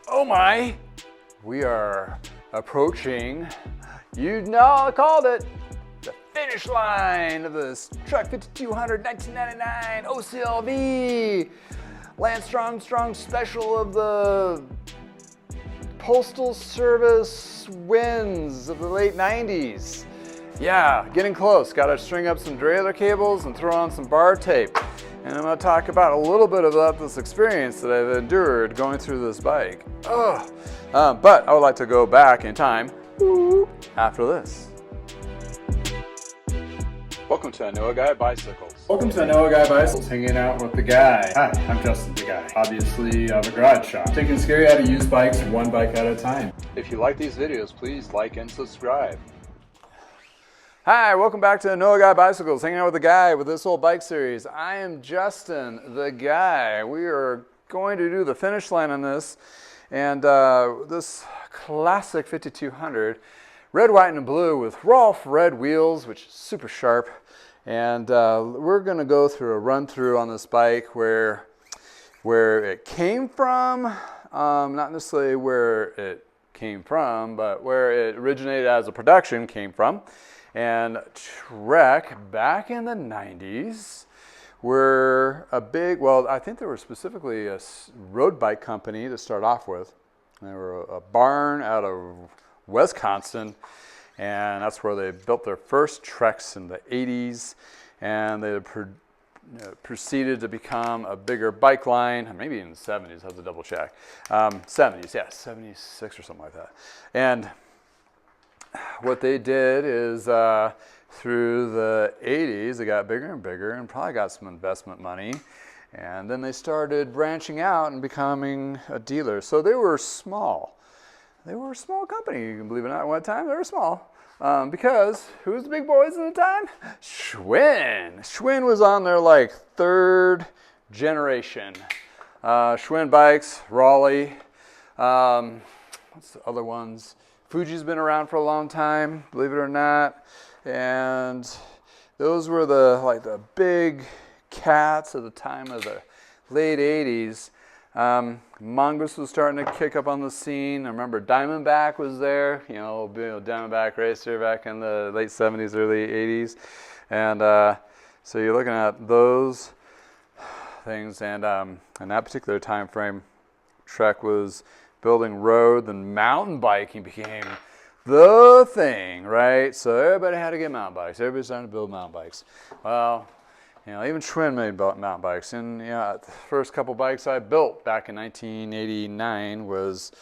Oh my! We are approaching, you know, I called it, the finish line of this Truck 5200 1999 OCLV Lance Armstrong special of the Postal Service wins of the late 90s. Yeah, getting close. Got to string up some derailleur cables and throw on some bar tape. And I'm going to talk about a little bit about this experience that I've endured going through this bike. But I would like to go back in time after this. Welcome to I Know a Guy Bicycles. Welcome to I Know a Guy Bicycles, hanging out with the guy. Hi, I'm Justin, the guy. Obviously, I have a garage shop. Taking scary out of used bikes one bike at a time. If you like these videos, please like and subscribe. Hi, welcome back to I Know a Guy Bicycles, hanging out with the guy with this old bike series. I am Justin, the guy. We are going to do the finish line on this, and this classic 5200, red, white, and blue with Rolf red wheels, which is super sharp. And we're going to go through a run through on this bike where it came from, not necessarily where it came from, but where it originated as a production came from. And Trek back in the 90s were a big, well, I think they were specifically a road bike company to start off with. They were a barn out of Wisconsin, and that's where they built their first Treks in the 80s, and they proceeded to become a bigger bike line, maybe in the 70s, I have to double check. 70s, yeah, 76 or something like that. And what they did is through the 80s, they got bigger and bigger and probably got some investment money. And then they started branching out and becoming a dealer. So they were small. They were a small company, you can believe it or not. At one time, they were small. Because who was the big boys at the time? Schwinn. Schwinn was on their like third generation. Schwinn bikes, Raleigh. What's the other ones? Fuji's been around for a long time, believe it or not. And those were the big cats at the time of the late 80s. Mongoose was starting to kick up on the scene. I remember Diamondback was there, Diamondback racer back in the late 70s, early 80s. And so you're looking at those things. And in that particular time frame, Trek was building road, then mountain biking became the thing, right? So everybody had to get mountain bikes. Everybody's starting to build mountain bikes. Well, even Schwinn made mountain bikes. And the first couple bikes I built back in 1989 was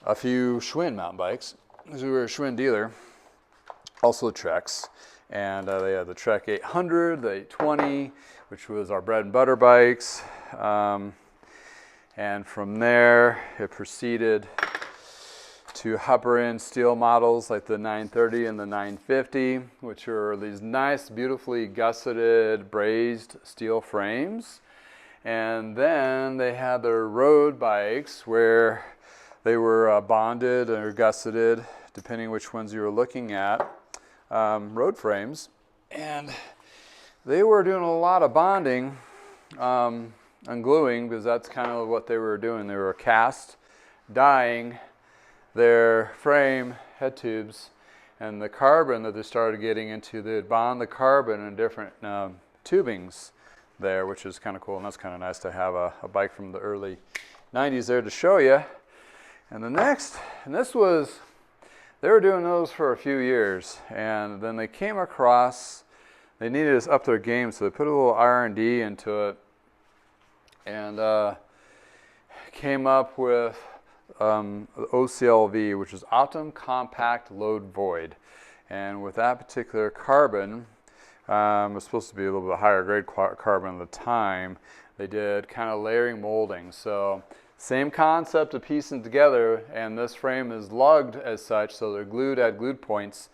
a few Schwinn mountain bikes, because we were a Schwinn dealer, also Treks. And they had the Trek 800, the 820, which was our bread and butter bikes. And from there, it proceeded to hopper in steel models like the 930 and the 950, which are these nice, beautifully gusseted, brazed steel frames. And then they had their road bikes where they were bonded or gusseted, depending which ones you were looking at, road frames. And they were doing a lot of bonding, ungluing, because that's kind of what they were doing. They were cast, dyeing their frame head tubes, and the carbon that they started getting into, they'd bond the carbon in different tubings there, which is kind of cool, and that's kind of nice to have a bike from the early 90s there to show you. And they were doing those for a few years, and then they came across, they needed to up their game, so they put a little R&D into it, and came up with OCLV, which is Optimum Compact Load Void. And with that particular carbon, it was supposed to be a little bit higher grade carbon at the time, they did kind of layering molding. So same concept of piecing together, and this frame is lugged as such, so they're glued at glued points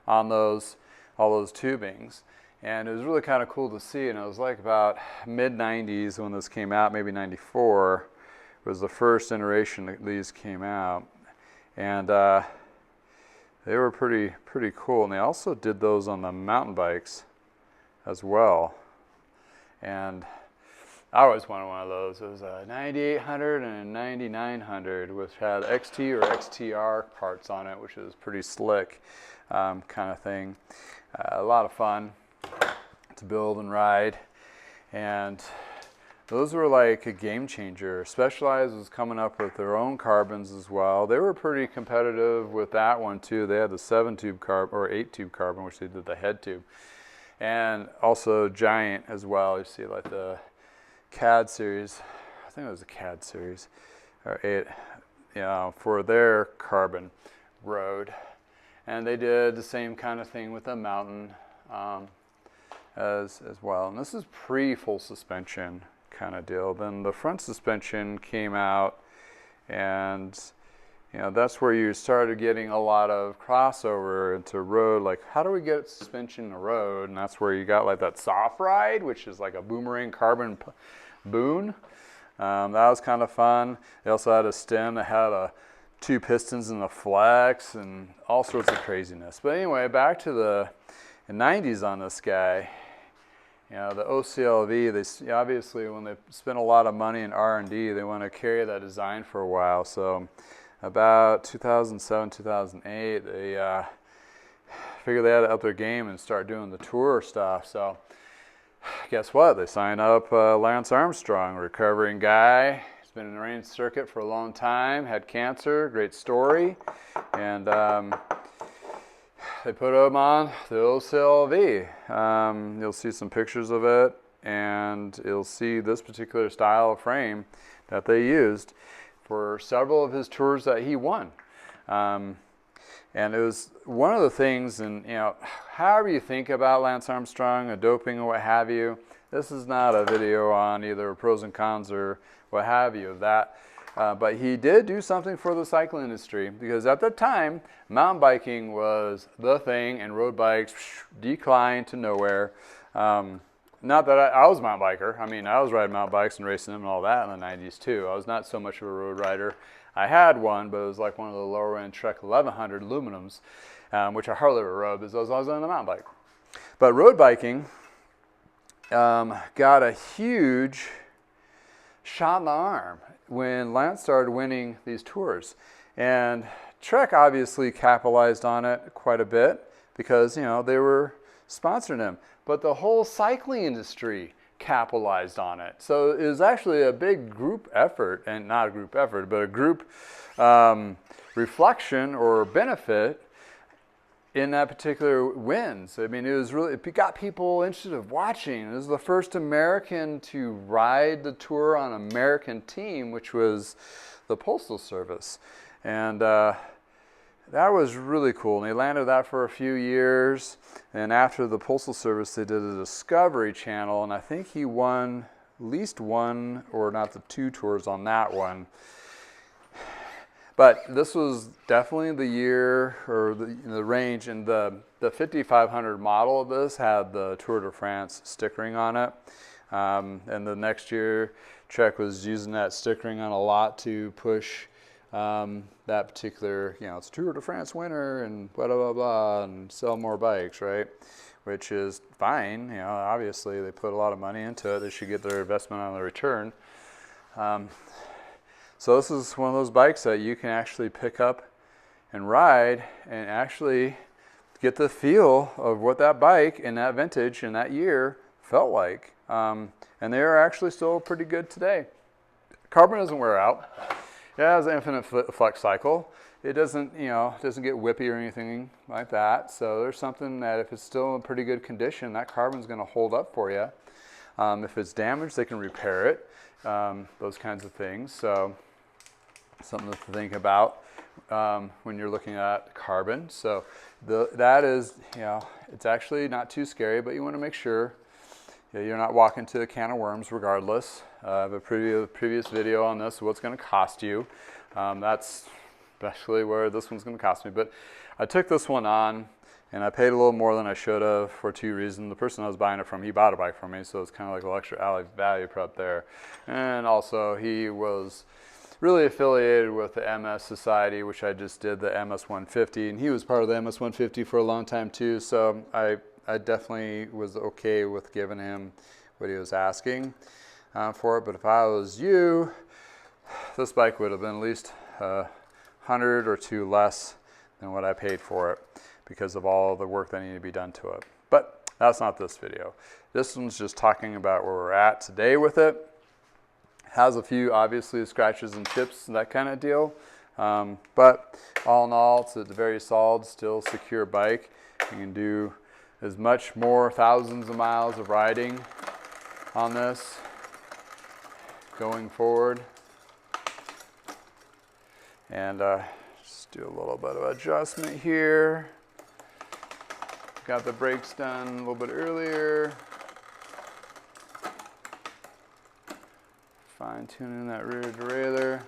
on all those tubings. And it was really kind of cool to see, and it was like about mid-90s when this came out, maybe 94 was the first iteration that these came out. And they were pretty cool. And they also did those on the mountain bikes as well. And I always wanted one of those. It was a 9800 and a 9900, which had XT or XTR parts on it, which is pretty slick kind of thing. A lot of fun to build and ride. And those were like a game changer. Specialized was coming up with their own carbons as well. They were pretty competitive with that one too. They had the 7-tube carbon or 8-tube carbon, which they did the head tube. And also Giant as well. You see like the CAD series, I think it was a CAD series, or 8, you know, for their carbon road. And they did the same kind of thing with the mountain as well. And this is pre-full suspension kind of deal. Then the front suspension came out, and you know, that's where you started getting a lot of crossover into road. Like, how do we get suspension to road? And that's where you got like that soft ride, which is like a boomerang carbon boon. That was kind of fun. They also had a stem that had 2 pistons and a flex and all sorts of craziness. But anyway, back to the 90s on this guy. You know, the OCLV, they obviously, when they spend a lot of money in R&D, they want to carry that design for a while. So about 2007, 2008, they figured they had to up their game and start doing the tour stuff. So guess what? They signed up Lance Armstrong, recovering guy. He's been in the range circuit for a long time, had cancer, great story. And they put him on the OCLV. You'll see some pictures of it, and you'll see this particular style of frame that they used for several of his tours that he won. And it was one of the things, and you know, however you think about Lance Armstrong, or doping or what have you, this is not a video on either pros and cons or what have you of that. But he did do something for the cycle industry, because at the time, mountain biking was the thing and road bikes declined to nowhere. Not that I was a mountain biker. I mean, I was riding mountain bikes and racing them and all that in the 90s too. I was not so much of a road rider. I had one, but it was like one of the lower end Trek 1100 aluminums, which I hardly ever rode because I was on a mountain bike. But road biking got a huge shot in the arm when Lance started winning these tours. And Trek obviously capitalized on it quite a bit because, you know, they were sponsoring him. But the whole cycling industry capitalized on it. So it was actually a big group effort, and not a group effort, but a group reflection or benefit in that particular wins. I mean, it got people interested in watching. It was the first American to ride the tour on an American team, which was the Postal Service. And that was really cool. And they landed that for a few years. And after the Postal Service, they did a Discovery Channel. And I think he won at least one, or not the 2 tours on that one. But this was definitely the year, or the range, and the 5500 model of this had the Tour de France stickering on it. And the next year, Trek was using that stickering on a lot to push that particular, you know, it's Tour de France winner and blah, blah, blah, and sell more bikes, right? Which is fine. You know, obviously they put a lot of money into it. They should get their investment on the return. So this is one of those bikes that you can actually pick up and ride and actually get the feel of what that bike in that vintage in that year felt like. And they are actually still pretty good today. Carbon doesn't wear out. It has an infinite flex cycle. It doesn't, you know, doesn't get whippy or anything like that. So there's something that if it's still in pretty good condition, that carbon's going to hold up for you. If it's damaged, they can repair it. Those kinds of things. So something to think about when you're looking at carbon. So that is, you know, it's actually not too scary, but you want to make sure you're not walking to a can of worms regardless. I have a previous video on this, what's going to cost you. That's especially where this one's going to cost me. But I took this one on, and I paid a little more than I should have for 2 reasons. The person I was buying it from, he bought a bike from me, so it's kind of like a little extra value prep there. And also, he was really affiliated with the MS Society, which I just did the MS 150, and he was part of the MS 150 for a long time too, so I definitely was okay with giving him what he was asking. for it, but if I was you, this bike would have been at least 100 or two less than what I paid for it because of all the work that needed to be done to it. But that's not this video. This one's just talking about where we're at today with it. Has a few, obviously, scratches and chips and that kind of deal. But all in all, it's a very solid, still secure bike. You can do as much more, thousands of miles of riding on this going forward. And just do a little bit of adjustment here. Got the brakes done a little bit earlier. Fine tuning that rear derailleur.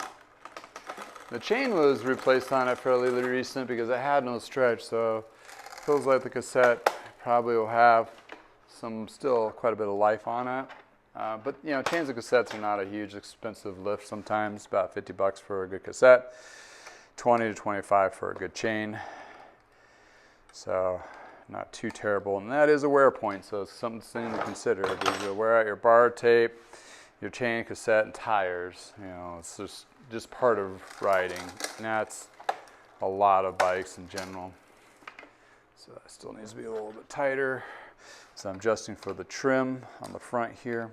The chain was replaced on it fairly recent because it had no stretch, so it feels like the cassette probably will have still quite a bit of life on it. But you know, chains and cassettes are not a huge expensive lift sometimes, about 50 bucks for a good cassette, 20 to 25 for a good chain. So not too terrible, and that is a wear point, so it's something to consider. You wear out your bar tape, your chain, cassette, and tires. You know, it's just part of riding, and that's a lot of bikes in general. So that still needs to be a little bit tighter. So I'm adjusting for the trim on the front here.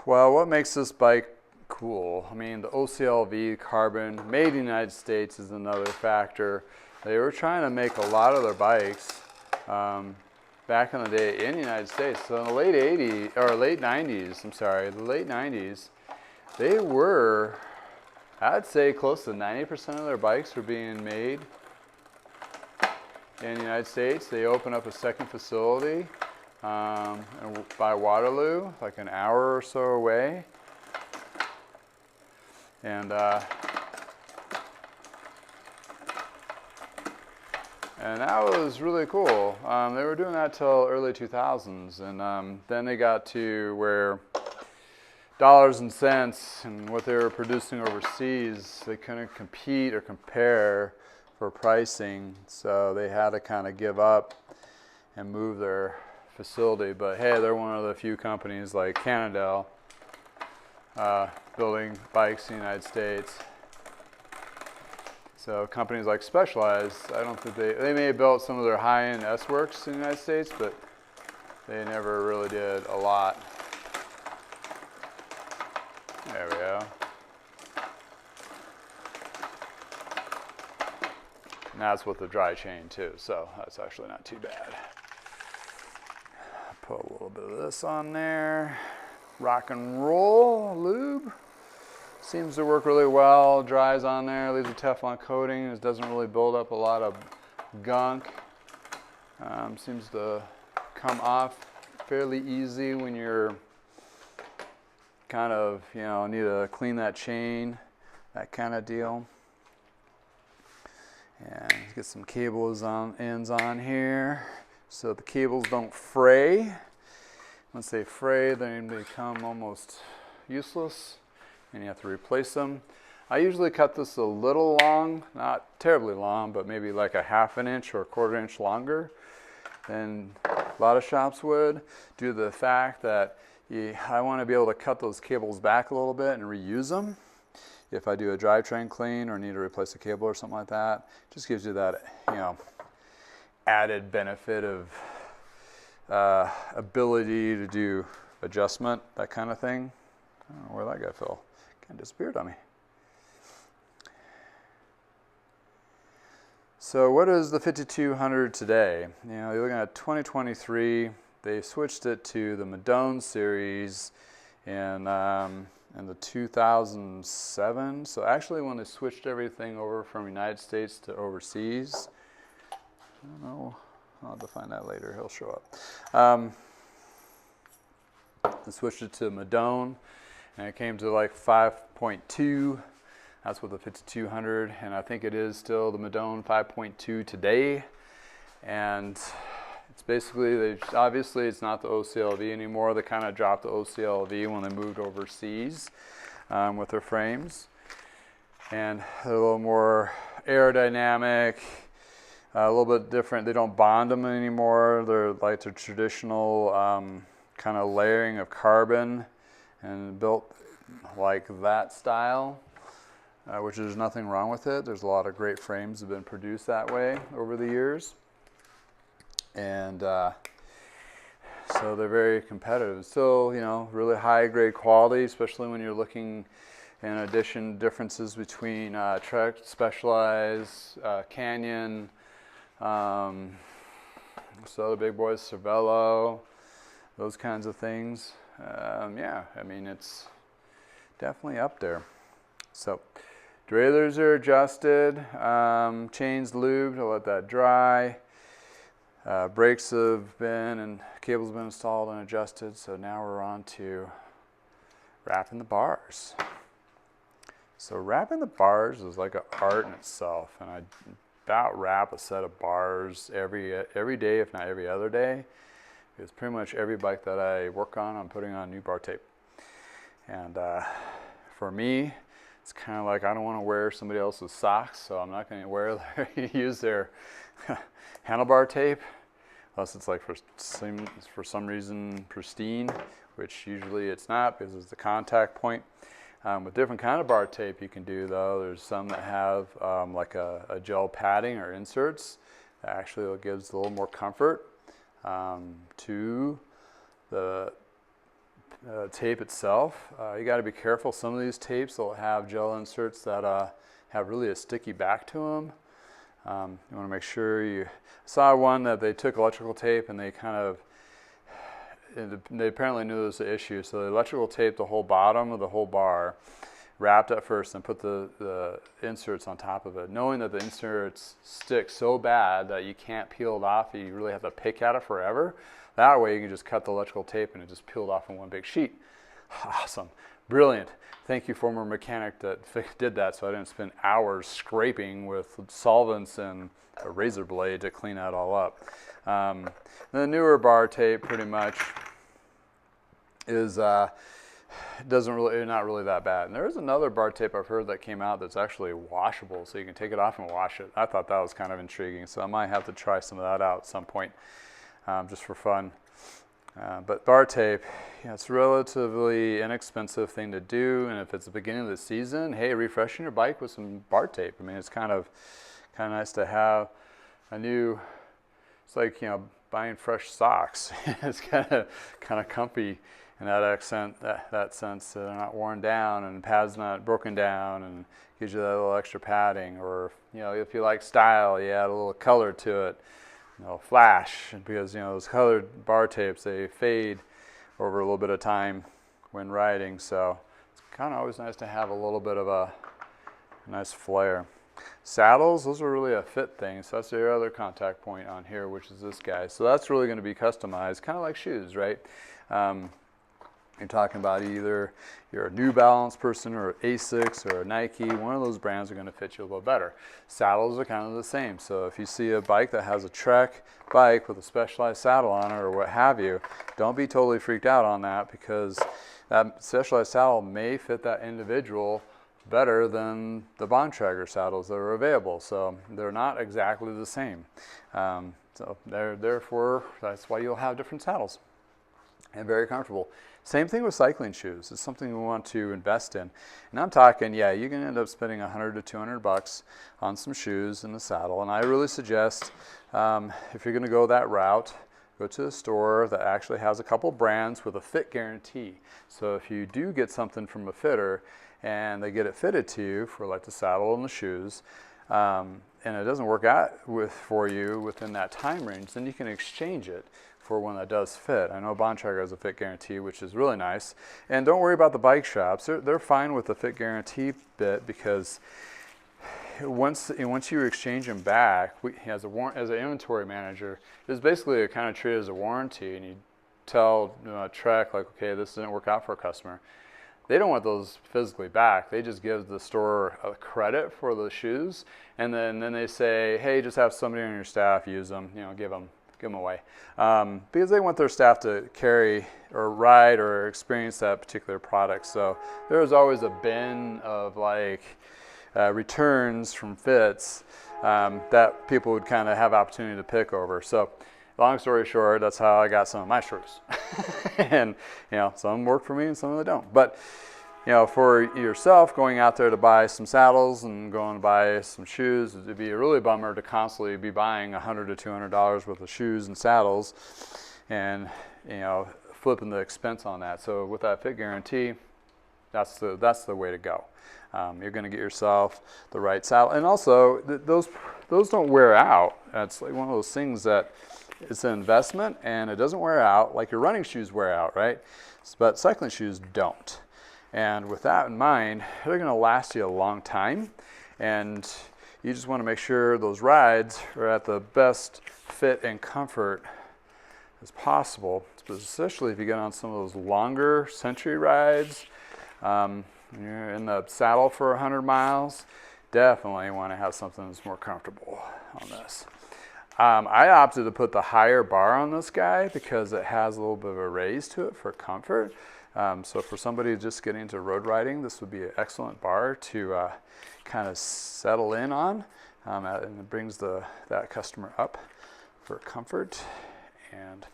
Well, what makes this bike cool? I mean, the OCLV carbon, made in the United States, is another factor. They were trying to make a lot of their bikes back in the day in the United States. So in the late 80s, or late 90s, I'm sorry, the late 90s, they were, I'd say close to 90% of their bikes were being made in the United States. They opened up a second facility by Waterloo, like an hour or so away. And that was really cool. They were doing that till early 2000s, and then they got to where dollars and cents and what they were producing overseas, they couldn't compete or compare for pricing, so they had to kind of give up and move their facility. But hey, they're one of the few companies like Cannondale building bikes in the United States. So companies like Specialized, I don't think they may have built some of their high-end S-Works in the United States, but they never really did a lot. There we go. And that's with the dry chain too, so that's actually not too bad. Put a little bit of this on there. Rock and roll lube. Seems to work really well. Dries on there, leaves a Teflon coating. It doesn't really build up a lot of gunk. Seems to come off fairly easy when you're kind of, you know, need to clean that chain, that kind of deal. And get some cables ends on here so the cables don't fray. Once they fray, they become almost useless and you have to replace them. I usually cut this a little long, not terribly long, but maybe like a ½ inch or a ¼ inch longer than a lot of shops would, due to the fact that I want to be able to cut those cables back a little bit and reuse them. If I do a drivetrain clean or need to replace a cable or something like that, it just gives you that, you know, added benefit of ability to do adjustment, that kind of thing. I don't know where that guy fell. Kind of disappeared on me. So what is the 5200 today? You know, you're looking at 2023. They switched it to the Madone series in the 2007. So actually when they switched everything over from United States to overseas, I don't know, I'll have to find that later, he'll show up. They switched it to Madone, and it came to like 5.2. That's what the 5200, and I think it is still the Madone 5.2 today. And it's basically, obviously it's not the OCLV anymore. They kind of dropped the OCLV when they moved overseas with their frames. And they're a little more aerodynamic, a little bit different. They don't bond them anymore. They're like the traditional kind of layering of carbon and built like that style, which there's nothing wrong with it. There's a lot of great frames that have been produced that way over the years. And so they're very competitive. Still, you know, really high grade quality, especially when you're looking, in addition, differences between Trek, Specialized, Canyon, so the big boys, Cervelo, those kinds of things. Yeah, I mean, it's definitely up there. So derailleurs are adjusted, chains lubed, I'll let that dry. Brakes have been and cables have been installed and adjusted, so now we're on to wrapping the bars. So wrapping the bars is like an art in itself, and I about wrap a set of bars every day, if not every other day, because pretty much every bike that I work on, I'm putting on new bar tape. And for me, it's kind of like I don't want to wear somebody else's socks, so I'm not going to use their handlebar tape, unless it's like for some reason pristine, which usually it's not because it's the contact point. With different kind of bar tape you can do though, there's some that have like a gel padding or inserts that actually gives a little more comfort to the tape itself. You got to be careful. Some of these tapes will have gel inserts that have really a sticky back to them. You want to make sure you saw one that they took electrical tape and they apparently knew there was an issue, so they electrical taped the whole bottom of the whole bar, wrapped it first, and put the inserts on top of it, knowing that the inserts stick so bad that you can't peel it off. You really have to pick at it forever. That way you can just cut the electrical tape and it just peeled off in one big sheet. Awesome. Brilliant. Thank you, former mechanic that did that, so I didn't spend hours scraping with solvents and a razor blade to clean that all up. The newer bar tape pretty much is not really that bad. And there is another bar tape I've heard that came out that's actually washable, so you can take it off and wash it. I thought that was kind of intriguing, so I might have to try some of that out at some point, just for fun. But bar tape, yeah, it's a relatively inexpensive thing to do, and if it's the beginning of the season, hey, refreshing your bike with some bar tape. I mean, it's kind of nice to have a new. It's like, you know, buying fresh socks. It's kind of comfy in that sense. They're not worn down and pads not broken down, and gives you that little extra padding. Or, you know, if you like style, you add a little color to it. You know, flash, because, you know, those colored bar tapes, they fade over a little bit of time when riding, so it's kind of always nice to have a little bit of a nice flair. Saddles, those are really a fit thing, so that's your other contact point on here, which is this guy. So that's really going to be customized, kind of like shoes, right? You're talking about either you're a New Balance person or Asics or a Nike, one of those brands are going to fit you a little better. Saddles are kind of the same. So if you see a bike that has a Trek bike with a Specialized saddle on it or what have you, don't be totally freaked out on that, because that Specialized saddle may fit that individual better than the Bontrager saddles that are available. So they're not exactly the same. So therefore, that's why you'll have different saddles. And very comfortable. Same thing with cycling shoes. It's something we want to invest in. And I'm talking, yeah, you can end up spending $100 to $200 on some shoes and a saddle. And I really suggest, if you're going to go that route, go to a store that actually has a couple brands with a fit guarantee. So if you do get something from a fitter and they get it fitted to you for like the saddle and the shoes, and it doesn't work out for you within that time range, then you can exchange it for one that does fit. I know Bontrager has a fit guarantee, which is really nice. And don't worry about the bike shops. They're fine with the fit guarantee bit, because once you exchange them back, as an inventory manager, it's basically kind of treated as a warranty, and you tell Trek, like, okay, this didn't work out for a customer. They don't want those physically back. They just give the store a credit for the shoes, and then they say, hey, just have somebody on your staff use them, give them away, because they want their staff to carry or ride or experience that particular product. So there's always a bin of like returns from fits that people would kind of have opportunity to pick over. So long story short, that's how I got some of my shoes. And, you know, some work for me and some of them don't. But, you know, for yourself going out there to buy some saddles and going to buy some shoes, it'd be a really bummer to constantly be buying $100 to $200 worth of shoes and saddles and, you know, flipping the expense on that. So with that fit guarantee, that's the way to go. You're going to get yourself the right saddle, and also those don't wear out. That's like one of those things that it's an investment and it doesn't wear out like your running shoes wear out, right? But cycling shoes don't. And with that in mind, they're going to last you a long time, and you just want to make sure those rides are at the best fit and comfort as possible, especially if you get on some of those longer century rides. You're in the saddle for 100 miles, definitely want to have something that's more comfortable on this. I opted to put the higher bar on this guy because it has a little bit of a raise to it for comfort. So for somebody just getting into road riding, this would be an excellent bar to kind of settle in on, and it brings that customer up for comfort. And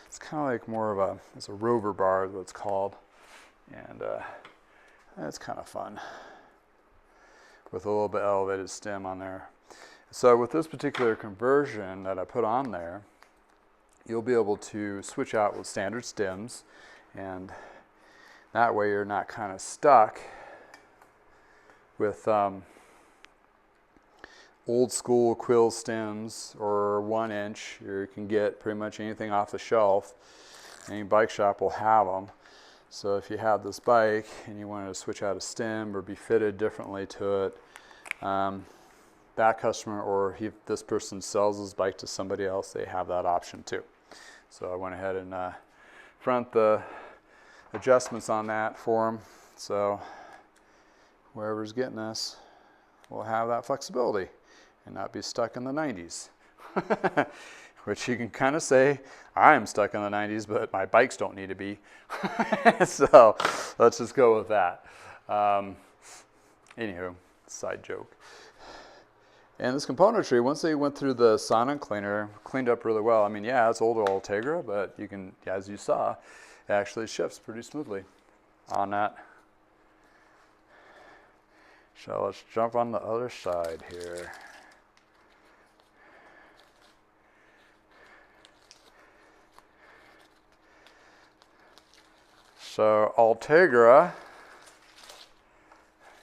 it's kind of like more of it's a rover bar, is what it's called, and that's kind of fun with a little bit elevated stem on there. So with this particular conversion that I put on there, you'll be able to switch out with standard stems, and that way you're not kind of stuck with old school quill stems or 1 inch. You can get pretty much anything off the shelf. Any bike shop will have them. So if you have this bike and you wanted to switch out a stem or be fitted differently to it, that customer, or if this person sells his bike to somebody else, they have that option too. So I went ahead and front the adjustments on that for them. So whoever's getting this will have that flexibility and not be stuck in the 90s. Which you can kind of say, I am stuck in the 90s, but my bikes don't need to be. So let's just go with that. Anywho, side joke. And this Componentry, once they went through the sonic cleaner, cleaned up really well. I mean, yeah, it's older Ultegra, but you can, as you saw, it actually shifts pretty smoothly on that. So let's jump on the other side here. So Ultegra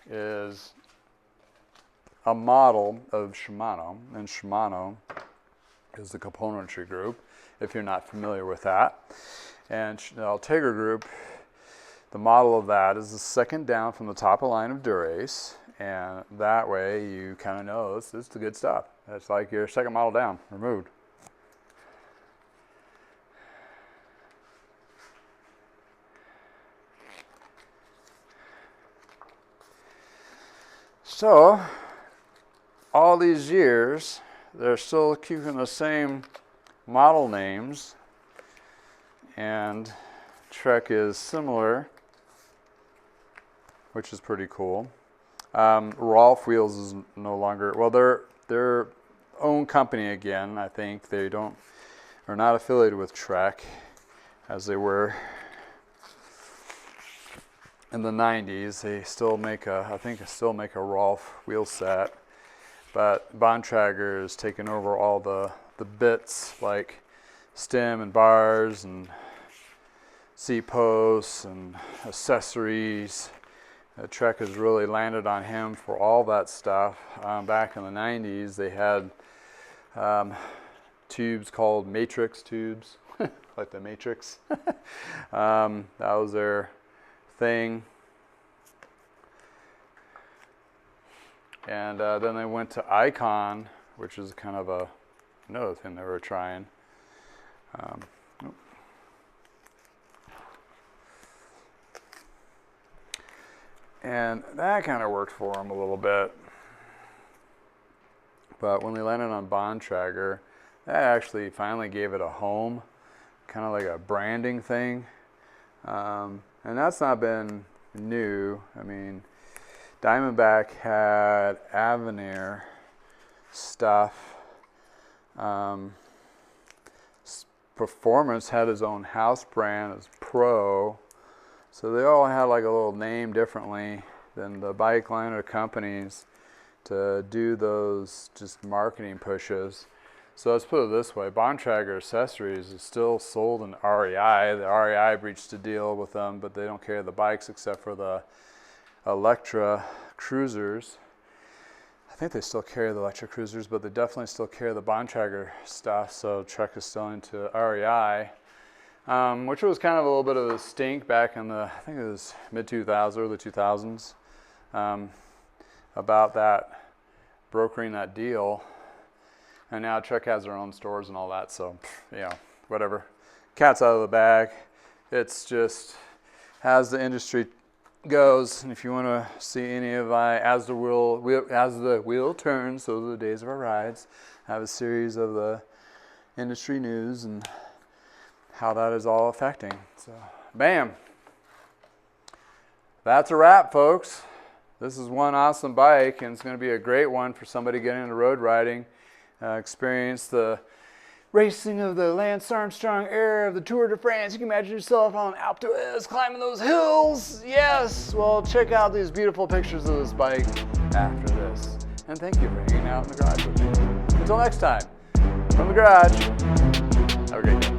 is a model of Shimano, and Shimano is the Componentry group, if you're not familiar with that. And the Ultegra group, the model of that is the second down from the top of line of Dura-Ace, and that way you kind of know this is the good stuff. It's like your second model down, removed. So, all these years, they're still keeping the same model names, and Trek is similar, which is pretty cool. Rolf Wheels is no longer, well, they're their own company again. I think they are not affiliated with Trek as they were in the 90s. They still make I think they still make a Rolf wheel set, but Bontrager has taken over all the bits like stem and bars and seat posts and accessories. Trek has really landed on him for all that stuff. Back in the 90s, they had tubes called Matrix tubes, like the Matrix. That was their thing. And then they went to Icon, which is kind of another thing they were trying. And that kind of worked for them a little bit. But when they landed on Bontrager, that actually finally gave it a home, kind of like a branding thing. And that's not been new. I mean, Diamondback had Avenir stuff Performance had his own house brand as Pro. So they all had like a little name differently than the bike line or companies to do those just marketing pushes. So let's put it this way, Bontrager Accessories is still sold in REI. The REI reached a deal with them, but they don't carry the bikes except for the Electra Cruisers. I think they still carry the Electra Cruisers, but they definitely still carry the Bontrager stuff, so Trek is still into REI, which was kind of a little bit of a stink back in the, I think it was mid-2000s, early 2000s, about that, brokering that deal. And now Trek has their own stores and all that, so, you know, whatever. Cat's out of the bag. It's just, as the industry goes, and if you want to see any of my as the wheel turns, those are the days of our rides, I have a series of the industry news and how that is all affecting. So bam, that's a wrap, folks. This is one awesome bike, and it's going to be a great one for somebody getting into road riding, experience the racing of the Lance Armstrong era of the Tour de France. You can imagine yourself on Alpe d'Huez climbing those hills. Yes, well, check out these beautiful pictures of this bike after this. And thank you for hanging out in the garage with me. Until next time, from the garage, have a great day.